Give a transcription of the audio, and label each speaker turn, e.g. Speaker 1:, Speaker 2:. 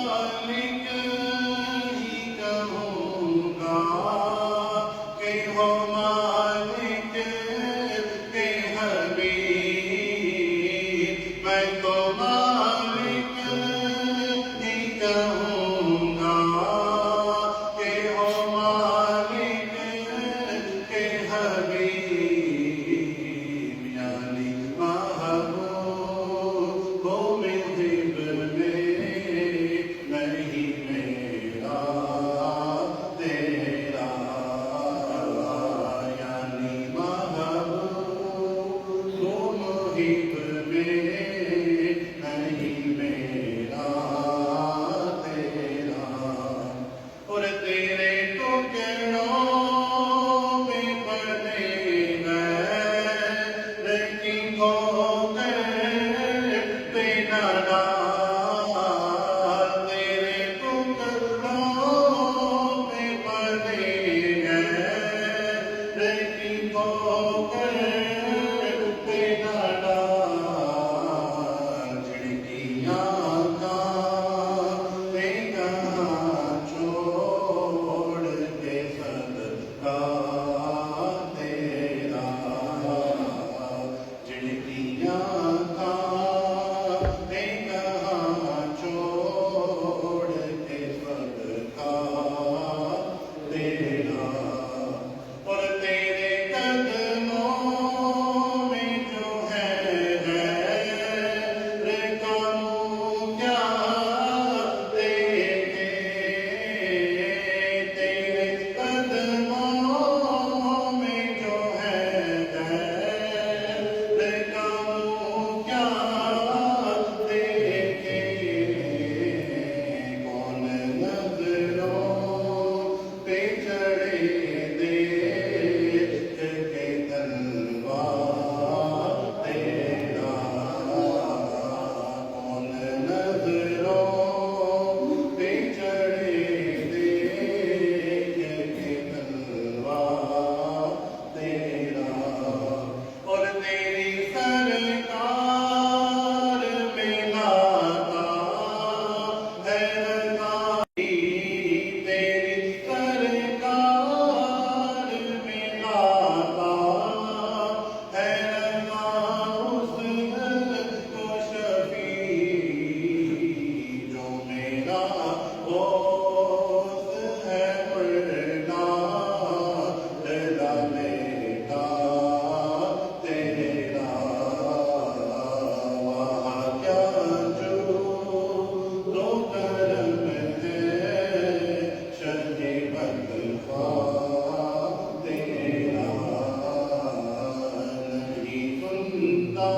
Speaker 1: मालिक ही कहूँगा कि हो मालिक के हबीब। मैं तो मालिक ही कहूँगा कि हो मालिक के हबीब। यानी महबूब हो मुहिब में, नहीं मेरा तेरा। यानी महबूब हो मुहिब में, नहीं मेरा तेरा। और तेरे टुकड़ों में बने हैं लेकिन ठोकर पे न डाल। तेरे टुकड़ों में बने हैं लेकिन ठोकर पे न डाल। झिड़कियाँ कहाँ छोड़ के सदका तेरा। झिड़कियाँ कहाँ छोड़ के सदका तेरा। और तेरे कदमों में जो है कानून क्या देखे। तेरे कदमों में जो है कानून क्या देखे। कौन नजरों पे चढ़े देख के तलवा तेरा। कौन नजरों पे चढ़े देख के तलवा तेरा। और तेरी सरकार में लाता है रज़ाई। तेरी सरकार में लाता है रज़ा उसको शफी। जो मेरा दोस्त है वरना रज़ा बेटा तेरा। वहाँ क्या जो दो करम है शर्ते बदख्वा तेरा। नहीं सुनता